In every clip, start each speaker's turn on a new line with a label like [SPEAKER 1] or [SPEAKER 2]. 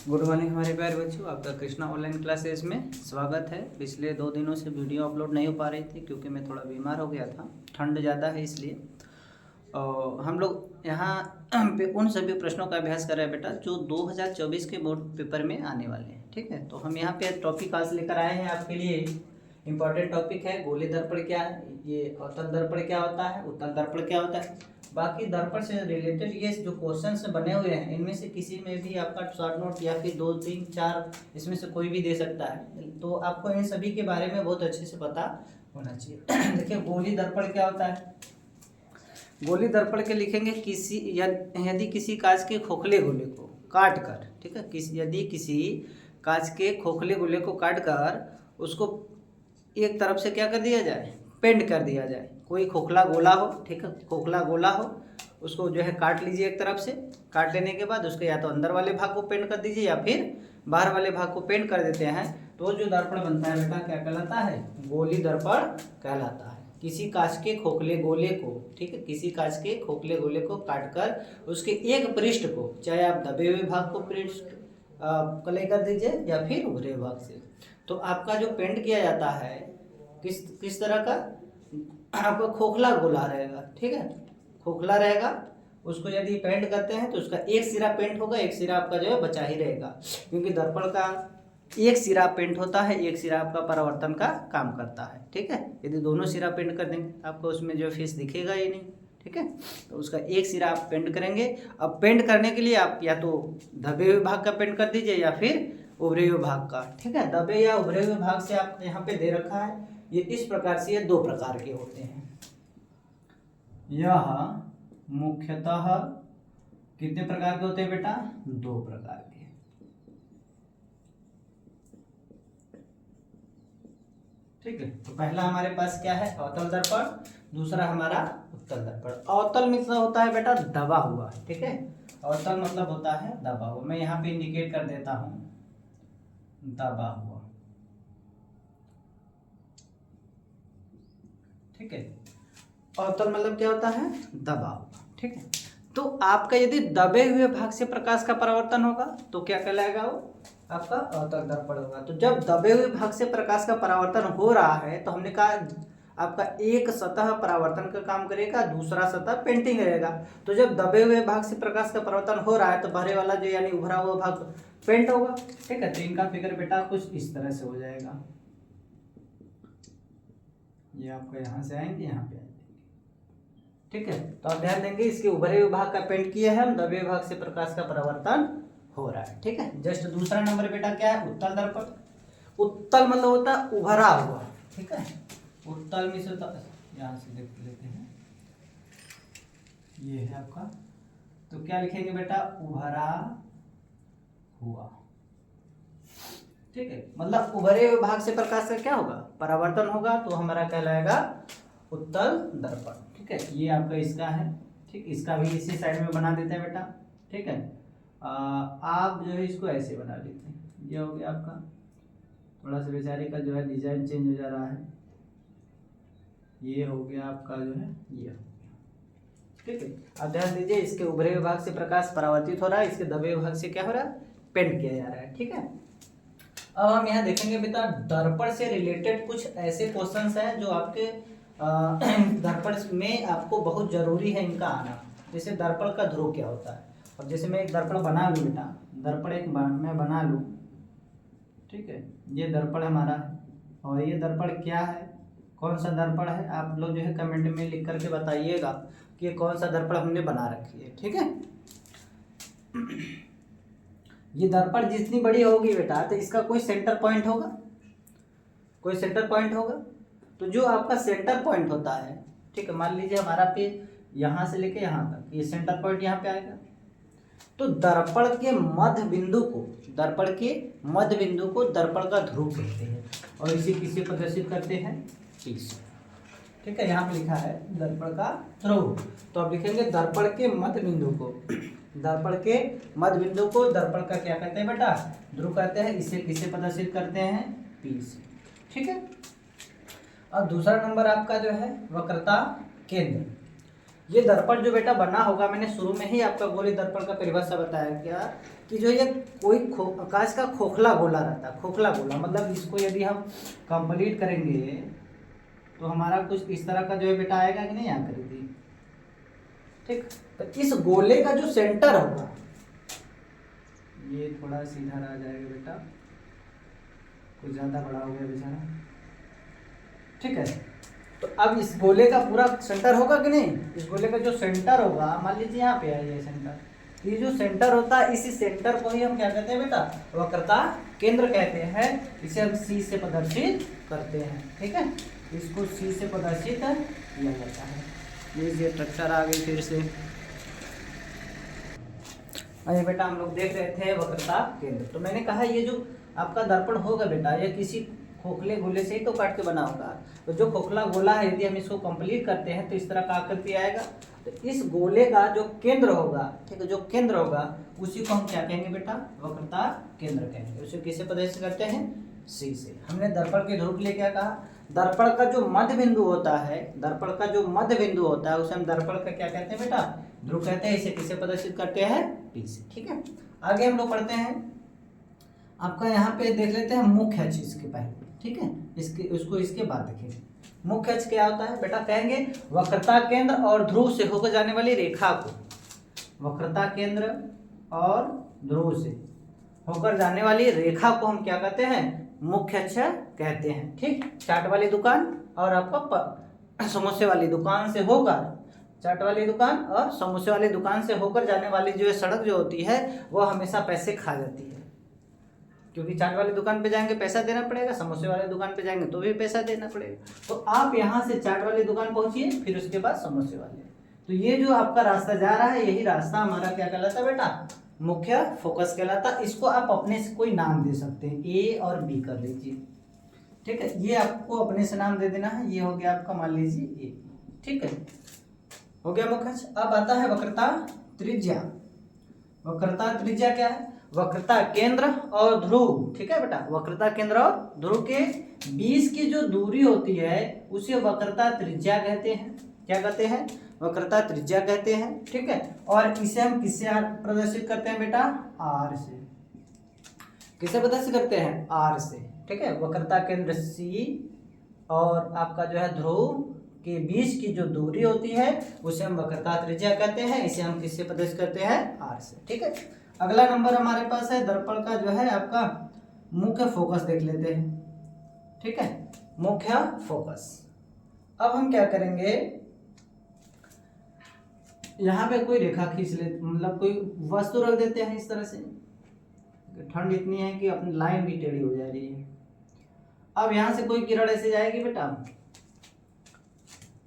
[SPEAKER 1] Good morning हमारे प्यारे बच्चों, आपका कृष्णा ऑनलाइन क्लासेस में स्वागत है। पिछले 2 दिनों से वीडियो अपलोड नहीं हो पा रही थी क्योंकि मैं थोड़ा बीमार हो गया था, ठंड ज़्यादा है इसलिए। और हम लोग यहाँ पे उन सभी प्रश्नों का अभ्यास कर रहे हैं बेटा जो 2024 के बोर्ड पेपर में आने वाले हैं। ठीक है, तो हम यहाँ पे टॉपिक आज लेकर आए हैं आपके लिए। इम्पॉर्टेंट टॉपिक है गोली दर्पण क्या है, ये अवतल दर्पण क्या होता है, उत्तल दर्पण क्या होता है। बाकी दर्पण से रिलेटेड ये जो क्वेश्चंस बने हुए हैं इनमें से किसी में भी आपका शॉर्ट नोट या फिर 2 3 4 इसमें से कोई भी दे सकता है, तो आपको इन सभी के बारे में बहुत अच्छे से पता होना चाहिए। देखिए गोली दर्पण क्या होता है। गोली दर्पण के लिखेंगे किसी यदि किसी कांच के खोखले गोले को काट कर, ठीक है, यदि किसी कांच के खोखले गोले को काट कर उसको एक तरफ से क्या कर दिया जाए, पेंट कर दिया जाए। कोई खोखला गोला हो, ठीक है, खोखला गोला हो, उसको जो है काट लीजिए एक तरफ से। काट लेने के बाद उसके या तो अंदर वाले भाग को पेंट कर दीजिए या फिर बाहर वाले भाग को पेंट कर देते हैं, तो जो दर्पण बनता है बेटा क्या कहलाता है, गोली दर्पण कहलाता है। किसी कांच के खोखले गोले को, ठीक है, किसी कांच के खोखले गोले को काटकर उसके एक पृष्ठ को, चाहे आप दबे हुए भाग को पृष्ठ कलई कर दीजिए या फिर उभरे भाग से, तो आपका जो पेंट किया जाता है किस किस तरह का, आपका खोखला गोला रहेगा, ठीक है, खोखला रहेगा। उसको यदि पेंट करते हैं तो उसका एक सिरा पेंट होगा, एक सिरा आपका जो है बचा ही रहेगा, क्योंकि दर्पण का एक सिरा पेंट होता है, एक सिरा आपका परावर्तन का काम करता है। ठीक है, यदि दोनों सिरा पेंट कर देंगे आपको उसमें जो फेस दिखेगा ही नहीं। ठीक है, तो उसका एक सिरा आप पेंट करेंगे। अब पेंट करने के लिए आप या तो दबे हुए भाग का पेंट कर दीजिए या फिर उभरे हुए भाग का। ठीक है, दबे या उभरे हुए भाग से आप यहाँ पे दे रखा है, ये इस प्रकार से, ये 2 प्रकार के होते हैं। यह मुख्यतः कितने प्रकार के होते हैं बेटा, 2 प्रकार के। ठीक है, तो पहला हमारे पास क्या है, अवतल दर्पण, दूसरा हमारा उत्तल दर्पण। अवतल मतलब होता है बेटा दबा हुआ, ठीक है, अवतल मतलब होता है दबा हुआ। मैं यहाँ पे इंडिकेट कर देता हूं, दबा हुआ। ठीक है, अवतल मतलब क्या होता है, दबा हुआ। ठीक है, तो आपका यदि दबे हुए भाग से प्रकाश का परावर्तन होगा तो क्या कहलाएगा, वो आपका अवतल दर्पण होगा। तो जब दबे हुए भाग से प्रकाश का परावर्तन हो रहा है तो हमने कहा आपका एक सतह परावर्तन का काम करेगा, दूसरा सतह पेंटिंग रहेगा। तो जब दबे हुए भाग से प्रकाश का परावर्तन हो रहा है तो बाहरी वाला जो यानी उभरा हुआ भाग पेंट होगा। ठीक है, तो इनका फिगर बेटा कुछ इस तरह से हो जाएगा। ये आपका यहाँ से आएंगे, यहाँ पे आएंगे। ठीक है, तो आप ध्यान देंगे इसके उभरे हुए भाग का पेंट किया है हम, दबे भाग से प्रकाश का परावर्तन हो रहा है। ठीक है, जस्ट दूसरा नंबर बेटा क्या है, उत्तल दर्पण। उत्तल मतलब होता है उभरा हुआ। ठीक है, उत्तल में से यहाँ से देख लेते हैं, ये है आपका, तो क्या लिखेंगे बेटा, उभरा हुआ। ठीक है, मतलब उभरे हुए भाग से प्रकाश का क्या होगा, परावर्तन होगा, तो हमारा कहलाएगा उत्तल दर्पण। ठीक है, ये आपका इसका है। ठीक, इसका भी इसी साइड में बना देते हैं बेटा। ठीक है, आप जो है इसको ऐसे बना लेते हैं। ये हो गया आपका, थोड़ा सा बेचारे का जो है डिजाइन चेंज हो जा रहा है। ये हो गया आपका जो है, ये हो गया। ठीक है, अब ध्यान दीजिए इसके उभरे हुए भाग से प्रकाश परावर्तित हो रहा है, इसके दबे हुए भाग से क्या हो रहा है, पेंट किया जा रहा है। ठीक है, अब हम यहाँ देखेंगे बेटा दर्पण से रिलेटेड कुछ ऐसे क्वेश्चंस हैं जो आपके दर्पण में आपको बहुत जरूरी है इनका आना। जैसे दर्पण का ध्रुव क्या होता है। अब जैसे मैं एक दर्पण बना लूँ बेटा, दर्पण एक मैं बना लूँ, ठीक है, ये दर्पण हमारा है और ये दर्पण क्या है, कौन सा दर्पण है, आप लोग जो है कमेंट में लिख करके बताइएगा कि कौन सा दर्पण हमने बना रखी है। ठीक है, ये दर्पण जितनी बड़ी होगी बेटा तो इसका कोई सेंटर पॉइंट होगा, कोई सेंटर पॉइंट होगा। तो जो आपका सेंटर पॉइंट होता है, ठीक है, मान लीजिए हमारा पे यहाँ से लेके यहाँ तक ये सेंटर पॉइंट यहाँ पे आएगा, तो दर्पण के मध्य बिंदु को, दर्पण के मध्य बिंदु को दर्पण का ध्रुव कहते हैं और इसे किसे प्रदर्शित करते हैं, इसे। ठीक है, यहाँ पे लिखा है दर्पण का ध्रुव, तो आप लिखेंगे दर्पण के मध्य बिंदु को, दर्पण के मध्य बिंदु को दर्पण का क्या कहते हैं बेटा, ध्रुव कहते हैं। इसे किसे प्रदर्शित करते हैं, P से। ठीक है, और दूसरा नंबर आपका जो है वक्रता केंद्र। ये दर्पण जो बेटा बना होगा, मैंने शुरू में ही आपका गोली दर्पण का परिभाषा बताया क्या कि जो ये कोई आकाश का खोखला गोला रहता है, खोखला गोला मतलब इसको यदि हम कंप्लीट करेंगे तो हमारा कुछ इस तरह का जो है बेटा आएगा कि नहीं आकृति। ठीक, तो इस गोले का जो सेंटर होगा, ये थोड़ा सीधा रह जाएगा बेटा, कुछ ज्यादा बड़ा हो गया बेचारा। ठीक है, तो अब इस गोले का पूरा सेंटर होगा कि नहीं, इस गोले का जो सेंटर होगा, मान लीजिए यहाँ पे है ये सेंटर, ये जो सेंटर होता है इसी सेंटर को ही हम क्या कहते हैं बेटा, वक्रता केंद्र कहते हैं। इसे हम सी से प्रदर्शित करते हैं। ठीक है, इसको सी से प्रदर्शित किया जाता है। लीजिए ट्रैक्टर आ गई फिर से। अरे बेटा हम लोग देख रहे थे वक्रता केंद्र, तो मैंने कहा ये जो आपका दर्पण होगा बेटा, ये किसी खोखले गोले से ही तो काट के बना होगा। तो जो खोखला गोला है यदि हम इसको कंप्लीट करते हैं तो इस तरह का आकृति आएगा। तो इस गोले का जो केंद्र होगा, ठीक है, जो केंद्र होगा उसी को हम क्या कहेंगे बेटा, वक्रता केंद्र कहेंगे। उसे किसे प्रदर्शित करते हैं, सी से। हमने दर्पण के ध्रुव के लिए क्या कहा, दर्पण का जो मध्य बिंदु होता है, दर्पण का जो मध्य बिंदु होता है उसे हम दर्पण का क्या कहते हैं बेटा, ध्रुव कहते हैं। इसे किसे प्रदर्शित करते हैं, पी से। ठीक है, आगे हम लोग पढ़ते हैं। आपका यहाँ पे देख लेते हैं मुख्य अक्ष इसके पहले। ठीक है, इसके उसको इसके बाद देखेंगे। मुख्य अक्ष क्या होता है बेटा, कहेंगे वक्रता केंद्र और ध्रुव से होकर जाने वाली रेखा को, वक्रता केंद्र और ध्रुव से होकर जाने वाली रेखा को हम क्या कहते हैं, मुख्य अक्ष कहते हैं। ठीक, चाट वाली दुकान और आपका समोसे वाली दुकान से होकर, चाट वाली दुकान और समोसे वाली दुकान से होकर जाने वाली जो सड़क जो होती है वो हमेशा पैसे खा जाती है, क्योंकि चाट वाली दुकान पे जाएंगे पैसा देना पड़ेगा, समोसे वाली दुकान पे जाएंगे तो भी पैसा देना पड़ेगा। तो आप यहाँ से चाट वाली दुकान पहुंचिए, फिर उसके बाद समोसे वाले। तो ये जो आपका रास्ता जा रहा है यही रास्ता हमारा क्या कहलाता है बेटा, मुख्य फोकस कहलाता। इसको आप अपने से कोई नाम दे सकते हैं, ए और बी कर लीजिए। ठीक है, ये आपको अपने से नाम दे देना है। ये हो गया आपका, मान लीजिए ए। ठीक है, हो गया मुख्य अक्ष। अब आता है वक्रता त्रिज्या। वक्रता त्रिज्या क्या है, वक्रता केंद्र और ध्रुव। ठीक है बेटा, वक्रता केंद्र और ध्रुव के बीच की जो दूरी होती है उसे वक्रता त्रिज्या कहते हैं। क्या कहते हैं, वक्रता त्रिज्या कहते हैं। ठीक है, और इसे हम किससे प्रदर्शित करते हैं बेटा, आर से। किसे प्रदर्शित करते हैं, आर से। ठीक है, वक्रता केंद्र सी और आपका जो है ध्रुव के बीच की जो दूरी होती है उसे हम वक्रता त्रिज्या कहते हैं। इसे हम किससे प्रदर्शित करते हैं, आर से। ठीक है, अगला नंबर हमारे पास है दर्पण का जो है आपका मुख्य फोकस देख लेते हैं। ठीक है, मुख्य फोकस। अब हम क्या करेंगे, यहाँ पे कोई रेखा खींच लेते, मतलब कोई वस्तु रख देते हैं इस तरह से। ठंड इतनी है कि अपनी लाइन भी टेढ़ी हो जा रही है। अब यहाँ से कोई किरण ऐसे जाएगी बेटा।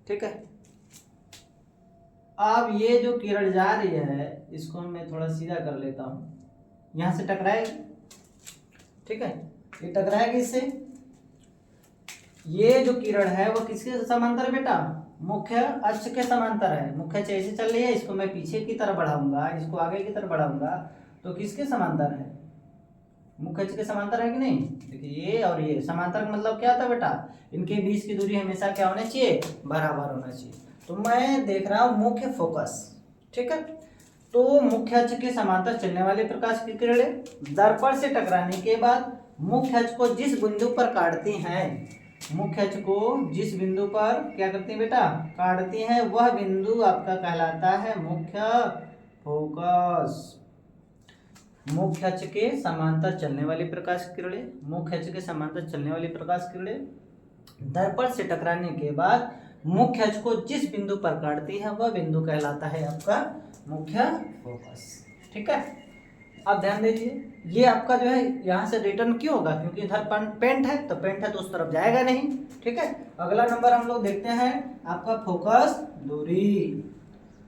[SPEAKER 1] ठीक है, अब ये जो किरण जा रही है इसको मैं थोड़ा सीधा कर लेता हूँ, यहाँ से टकराएगी। ठीक है, ये टकराएगी इससे। ये जो किरण है वो किसके समांतर बेटा, मुख्य अक्ष के समांतर है। मुख्य अक्ष ऐसे चल रही है, इसको मैं पीछे की तरफ बढ़ाऊंगा, इसको आगे की तरफ बढ़ाऊंगा तो किसके समांतर है, मुख्य अक्ष के समांतर है कि नहीं। देखिए ये और ये समांतर मतलब क्या होता है बेटा, इनके बीच की दूरी हमेशा क्या होना चाहिए, बराबर होना चाहिए। तो मैं देख रहा हूँ मुख्य फोकस। ठीक है, तो मुख्य अक्ष के समांतर चलने वाले प्रकाश की किरणें दर्पण से टकराने के बाद मुख्य अक्ष को जिस बिंदु पर काटती हैं, मुख्य अक्ष को जिस बिंदु पर क्या करती हैं बेटा, काटती हैं, वह बिंदु आपका कहलाता है मुख्य फोकस। मुख्य अक्ष के समांतर चलने वाली प्रकाश किरणें, मुख्य अक्ष के समांतर चलने वाली प्रकाश किरणें दर्पण से टकराने के बाद मुख्य अक्ष को जिस बिंदु पर काटती है वह बिंदु कहलाता है आपका मुख्य फोकस। ठीक है, अब ध्यान दीजिए, ये आपका जो है यहाँ से रिटर्न क्यों होगा, क्योंकि इधर पेंट है, तो पेंट है तो उस तरफ जाएगा नहीं। ठीक है, अगला नंबर हम लोग देखते हैं आपका फोकस दूरी।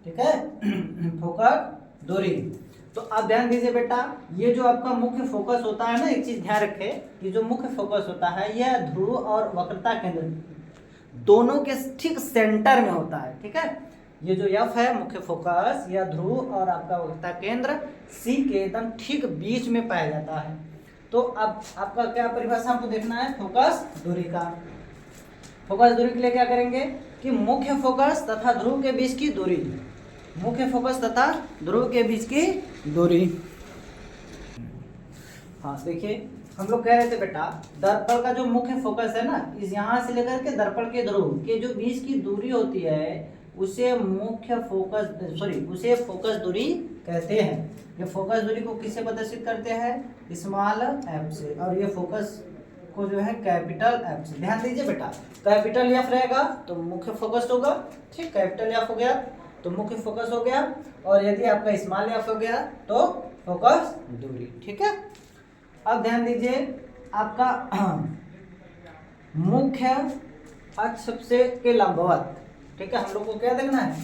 [SPEAKER 1] ठीक है, फोकस दूरी। तो आप ध्यान दीजिए बेटा, ये जो आपका मुख्य फोकस होता है ना, एक चीज ध्यान रखे, ये जो मुख्य फोकस होता है यह ध्रुव और वक्रता केंद्र दोनों के ठीक सेंटर में होता है। ठीक है, ये जो एफ है मुख्य फोकस, यह ध्रुव और आपका वक्रता केंद्र सी के एकदम ठीक बीच में पाया जाता है। तो अब आपका क्या परिभाषा हमको देखना है, फोकस दूरी का। फोकस दूरी के लिए क्या करेंगे कि मुख्य फोकस तथा ध्रुव के बीच की दूरी, मुख्य फोकस तथा ध्रुव के बीच की दूरी, हाँ देखिए, हम लोग कह रहे थे बेटा दर्पण का जो मुख्य फोकस है ना, इस यहाँ से लेकर के दर्पण के ध्रुव के जो बीच की दूरी होती है उसे मुख्य फोकस उसे फोकस दूरी कहते हैं। ये फोकस दूरी को किससे प्रदर्शित करते हैं? स्मॉल एफ से, और ये फोकस को जो है कैपिटल एफ से। ध्यान दीजिए बेटा, कैपिटल एफ रहेगा तो मुख्य फोकस होगा, ठीक, कैपिटल एफ हो गया तो मुख्य फोकस हो गया, और यदि आपका स्मॉल एफ हो गया तो फोकस दूरी, ठीक है। अब ध्यान दीजिए, आपका मुख्य अक्ष से के लंबवत, ठीक है, हम लोग को क्या देखना है?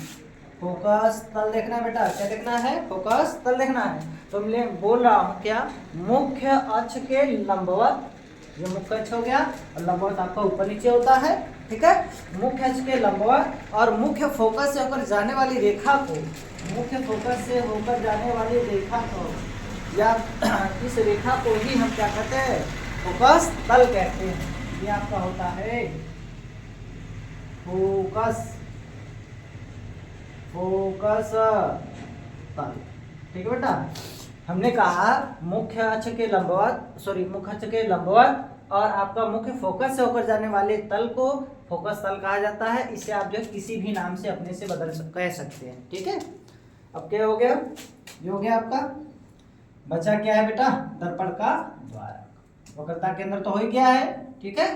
[SPEAKER 1] फोकस तल देखना है बेटा, क्या देखना है? फोकस तल देखना है। तो मैं बोल रहा हूँ क्या, मुख्य अक्ष के लंबवत, ये मुख्य अक्ष हो गया, और लंबवत आपका ऊपर नीचे होता है, ठीक है। मुख्य अक्ष के लंबवत और मुख्य फोकस से होकर जाने वाली रेखा को, मुख्य फोकस से होकर जाने वाली रेखा को, या इस रेखा को ही हम क्या कहते हैं? फोकस तल कहते हैं। ये आपका होता है फोकस तल, ठीक है बेटा। हमने कहा मुख्य अक्ष के लंबवत और आपका मुख्य फोकस से होकर जाने वाले तल को फोकस तल कहा जाता है। इसे आप जो किसी भी नाम से अपने से कह सकते हैं, ठीक है। अब क्या हो गया? ये हो गया आपका, बचा क्या है बेटा? दर्पण का द्वारक। वक्रता केंद्र तो हो ही गया है, ठीक है।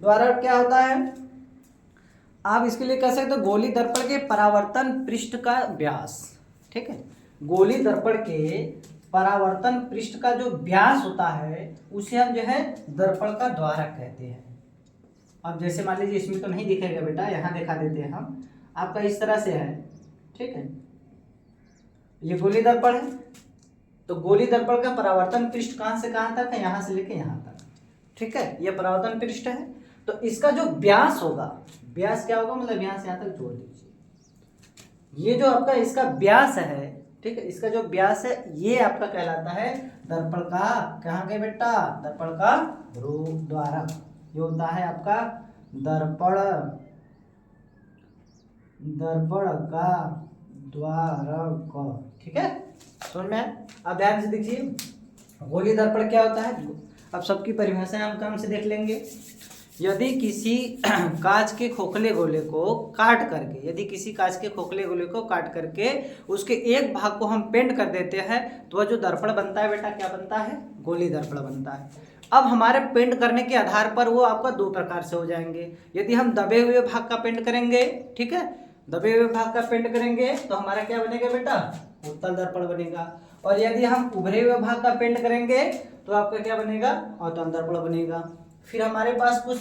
[SPEAKER 1] द्वारक क्या होता है? आप इसके लिए कह सकते हो गोली दर्पण के परावर्तन पृष्ठ का व्यास, ठीक है। गोली दर्पण के परावर्तन पृष्ठ का जो व्यास होता है उसे हम जो है दर्पण का द्वारक कहते हैं। अब जैसे मान लीजिए, इसमें तो नहीं दिखेगा बेटा, यहाँ दिखा देते हैं हम। आपका इस तरह से है, ठीक है, ये गोली दर्पण है। तो गोली दर्पण का परावर्तन पृष्ठ कहाँ से कहाँ तक है? यहाँ से लेके यहाँ तक, ठीक है। ये परावर्तन पृष्ठ है। तो इसका जो व्यास होगा, व्यास क्या होगा? मतलब यहाँ से यहाँ तक जोड़ दीजिए। ये जो आपका इसका व्यास है, ठीक है, इसका जो व्यास है ये आपका कहलाता है दर्पण का, कहाँ गए बेटा? दर्पण का ध्रुव द्वारक। ये होता है आपका दर्पण का द्वारक, ठीक है। समझ में? अब ध्यान से देखिए, गोली दर्पण क्या होता है? अब सबकी परिभाषाएं हम कम से देख लेंगे। यदि किसी कांच के खोखले गोले को काट करके उसके एक भाग को हम पेंट कर देते हैं तो वह जो दर्पण बनता है बेटा, क्या बनता है? गोली दर्पण बनता है। अब हमारे पेंट करने के आधार पर वो आपका दो प्रकार से हो जाएंगे। यदि हम दबे हुए भाग का पेंट करेंगे, ठीक है, दबे हुए भाग का पेंट करेंगे तो हमारा क्या बनेगा बेटा? उत्तल दर्पण बनेगा। और यदि हम उभरे हुए भाग का पेंट करेंगे तो आपका क्या बनेगा? अवतल दर्पण बनेगा। फिर हमारे पास कुछ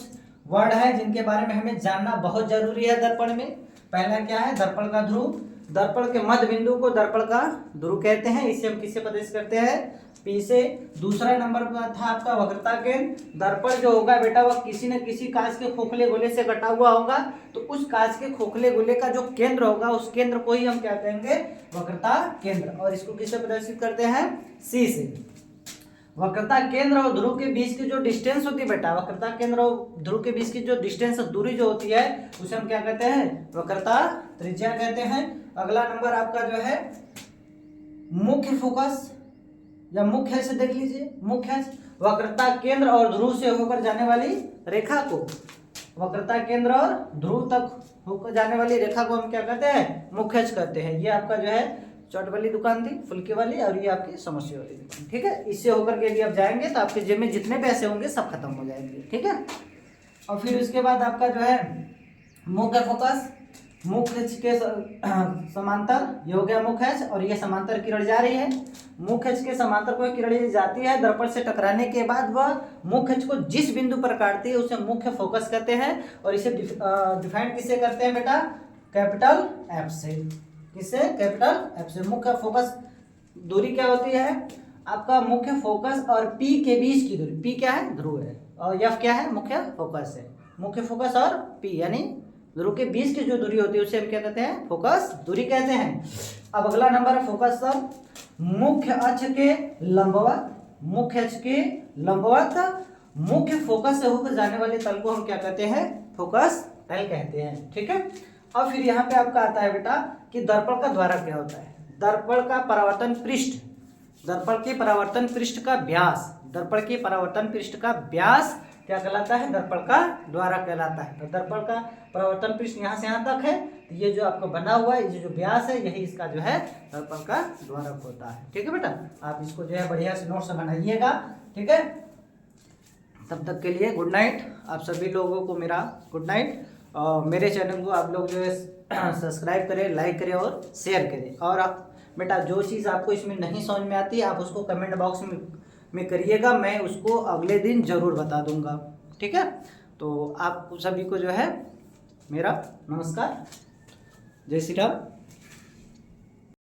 [SPEAKER 1] वर्ड है जिनके बारे में हमें जानना बहुत जरूरी है दर्पण में। पहला क्या है? दर्पण का ध्रुव। दर्पण के मध्य बिंदु को दर्पण का ध्रुव कहते हैं। इसे हम किससे प्रदर्शित करते हैं? पी से। दूसरा नंबर पर था आपका वक्रता केंद्र। दर्पण जो होगा बेटा वह किसी न किसी कांच के खोखले गोले से कटा हुआ होगा, तो उस कांच के खोखले गोले का जो केंद्र होगा उस केंद्र को ही हम क्या कहेंगे? वक्रता केंद्र। और इसको किससे प्रदर्शित करते हैं? सी से। वक्रता केंद्र और ध्रुव के बीच की जो डिस्टेंस होती है बेटा, वक्रता केंद्र और ध्रुव के बीच की जो डिस्टेंस दूरी जो होती है उसे हम क्या कहते हैं? वक्रता त्रिज्या कहते हैं। अगला नंबर आपका जो है मुख्य फोकस या मुख्य से देख लीजिए। मुख्य वक्रता केंद्र और ध्रुव से होकर जाने वाली रेखा को, वक्रता केंद्र और ध्रुव तक होकर जाने वाली रेखा को हम क्या कहते हैं? मुख्य कहते हैं। ये आपका जो है चौट वाली दुकान थी, फुल्की वाली, और ये आपकी समोसे वाली दुकान, ठीक है। इससे होकर के यदि आप जाएंगे तो आपके जेब में जितने पैसे होंगे सब खत्म हो जाएंगे, ठीक है। और फिर उसके बाद आपका जो है मुख्य फोकस, मुख्य अक्ष के समांतर, ये हो गया मुख्य अक्ष, और ये समांतर किरण जा रही है। मुख्य अक्ष के समांतर कोई किरण जाती है, दर्पण से टकराने के बाद वह मुख्य अक्ष को जिस बिंदु पर काटती है उसे मुख्य फोकस कहते हैं। और इसे डिफाइन किससे करते हैं बेटा? कैपिटल एफ से। किससे? कैपिटल एफ से। मुख्य फोकस दूरी क्या होती है? आपका मुख्य फोकस और पी के बीच की दूरी, पी क्या है? ध्रुव है, और एफ क्या है? मुख्य फोकस है। मुख्य फोकस और पी यानी ध्रुव के बीच की जो दूरी होती है उसे हम क्या कहते हैं? फोकस दूरी कहते हैं। अब अगला नंबर है फोकस तल। मुख्य अक्ष के लंबवत, मुख्य अक्ष के लंबवत मुख्य फोकस से होकर जाने वाले तल को हम क्या कहते हैं? फोकस तल कहते हैं, ठीक है। अब फिर यहाँ पे आपका आता है बेटा कि दर्पण का द्वारक क्या होता है? दर्पण का परावर्तन पृष्ठ, दर्पण के परावर्तन पृष्ठ का व्यास, दर्पण के परावर्तन पृष्ठ का व्यास क्या कहलाता है? दर्पण का द्वारा कहलाता है। तो दर्पण का परावर्तन पृष्ठ यहाँ से यहाँ तक है, तो ये जो आपको बना हुआ है, ये जो व्यास है, यही इसका जो है दर्पण का द्वारक होता है। ठीक है बेटा, आप इसको जो है बढ़िया से नोट्स बनाइएगा। ठीक है, तब तक के लिए गुड नाइट। आप सभी लोगों को मेरा गुड नाइट। और मेरे चैनल को आप लोग जो है सब्सक्राइब करें, लाइक करें और शेयर करें। और आप बेटा जो चीज़ आपको इसमें नहीं समझ में आती है, आप उसको कमेंट बॉक्स में करिएगा, मैं उसको अगले दिन ज़रूर बता दूंगा। ठीक है, तो आप सभी को जो है मेरा नमस्कार। जय श्री राम।